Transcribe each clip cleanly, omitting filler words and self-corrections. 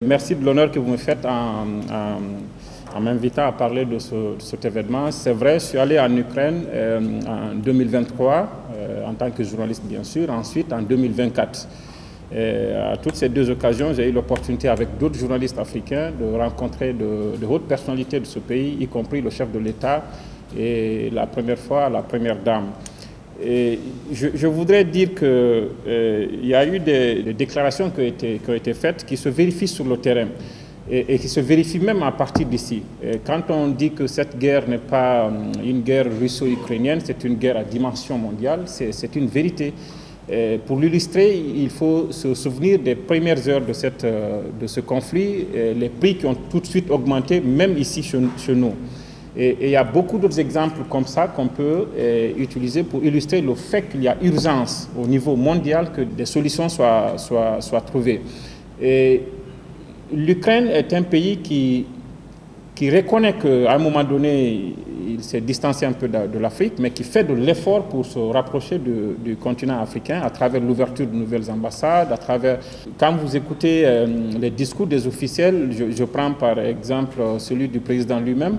Merci de l'honneur que vous me faites en m'invitant à parler de cet événement. C'est vrai, je suis allé en Ukraine en 2023, en tant que journaliste bien sûr, ensuite en 2024. À toutes ces deux occasions, j'ai eu l'opportunité avec d'autres journalistes africains de rencontrer de hautes personnalités de ce pays, y compris le chef de l'État et la première fois la première dame. Et je voudrais dire qu'il y a eu des déclarations qui ont été faites qui se vérifient sur le terrain et qui se vérifient même à partir d'ici. Quand on dit que cette guerre n'est pas une guerre russo-ukrainienne, c'est une guerre à dimension mondiale, c'est une vérité. Pour l'illustrer, il faut se souvenir des premières heures de ce conflit, les prix qui ont tout de suite augmenté, même ici chez nous. Et il y a beaucoup d'autres exemples comme ça qu'on peut utiliser pour illustrer le fait qu'il y a urgence au niveau mondial que des solutions soient trouvées. L'Ukraine est un pays qui reconnaît qu'à un moment donné, il s'est distancé un peu de l'Afrique, mais qui fait de l'effort pour se rapprocher du continent africain à travers l'ouverture de nouvelles ambassades, Quand vous écoutez les discours des officiels, je prends par exemple celui du président lui-même,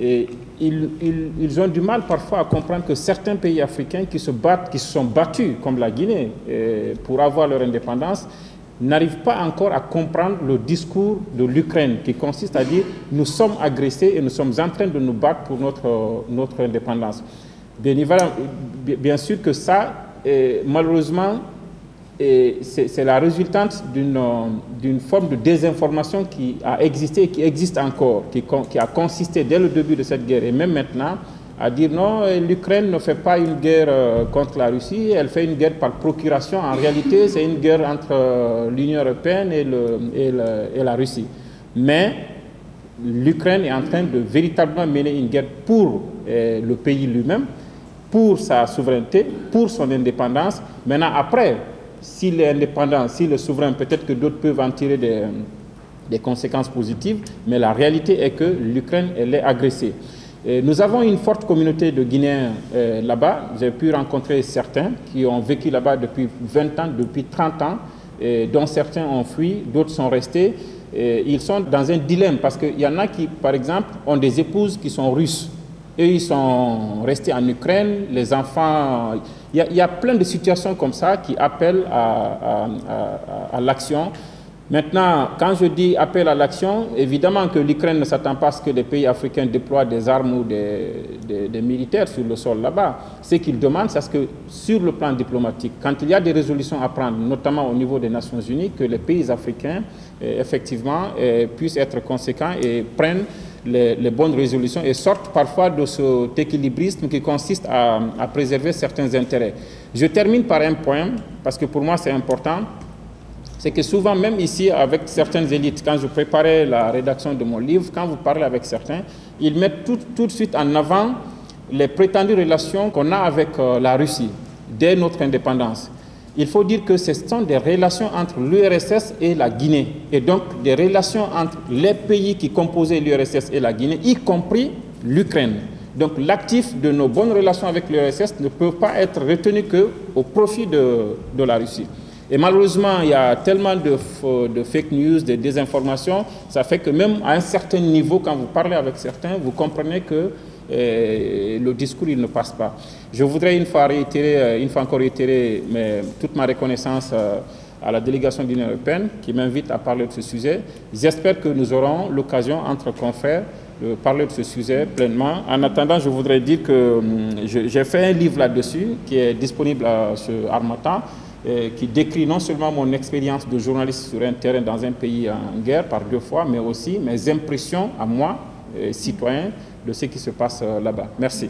et ils ont du mal parfois à comprendre que certains pays africains qui se sont battus, comme la Guinée, pour avoir leur indépendance, n'arrivent pas encore à comprendre le discours de l'Ukraine, qui consiste à dire « nous sommes agressés et nous sommes en train de nous battre pour notre indépendance ». Bien sûr que ça, malheureusement, c'est la résultante d'une forme de désinformation qui a existé et qui existe encore, qui a consisté dès le début de cette guerre et même maintenant à dire non, l'Ukraine ne fait pas une guerre contre la Russie, elle fait une guerre par procuration. En réalité, c'est une guerre entre l'Union européenne et la Russie. Mais l'Ukraine est en train de véritablement mener une guerre pour le pays lui-même, pour sa souveraineté, pour son indépendance. Maintenant, après, s'il est indépendant, s'il est souverain, peut-être que d'autres peuvent en tirer des conséquences positives, mais la réalité est que l'Ukraine, elle est agressée. Nous avons une forte communauté de Guinéens là-bas. J'ai pu rencontrer certains qui ont vécu là-bas depuis 20 ans, depuis 30 ans, dont certains ont fui, d'autres sont restés. Ils sont dans un dilemme parce qu'il y en a qui, par exemple, ont des épouses qui sont russes. Eux, ils sont restés en Ukraine, les enfants... Il y a plein de situations comme ça qui appellent à l'action. Maintenant, quand je dis appel à l'action, évidemment que l'Ukraine ne s'attend pas à ce que les pays africains déploient des armes ou des militaires sur le sol là-bas. Ce qu'ils demandent, c'est que sur le plan diplomatique, quand il y a des résolutions à prendre, notamment au niveau des Nations Unies, que les pays africains, effectivement, puissent être conséquents et prennent les bonnes résolutions et sortent parfois de cet équilibrisme qui consiste à préserver certains intérêts. Je termine par un point, parce que pour moi c'est important. C'est que souvent, même ici, avec certaines élites, quand je préparais la rédaction de mon livre, quand vous parlez avec certains, ils mettent tout de suite en avant les prétendues relations qu'on a avec la Russie dès notre indépendance. Il faut dire que ce sont des relations entre l'URSS et la Guinée, et donc des relations entre les pays qui composaient l'URSS et la Guinée, y compris l'Ukraine. Donc l'actif de nos bonnes relations avec l'URSS ne peut pas être retenu qu'au profit de la Russie. Et malheureusement, il y a tellement de fake news, de désinformation, ça fait que même à un certain niveau, quand vous parlez avec certains, vous comprenez que le discours, il ne passe pas. Je voudrais une fois encore réitérer toute ma reconnaissance à la délégation de l'Union européenne qui m'invite à parler de ce sujet. J'espère que nous aurons l'occasion, entre confrères, de parler de ce sujet pleinement. En attendant, je voudrais dire que j'ai fait un livre là-dessus qui est disponible sur Harmattan, qui décrit non seulement mon expérience de journaliste sur un terrain dans un pays en guerre par 2 fois, mais aussi mes impressions à moi, citoyen, de ce qui se passe là-bas. Merci.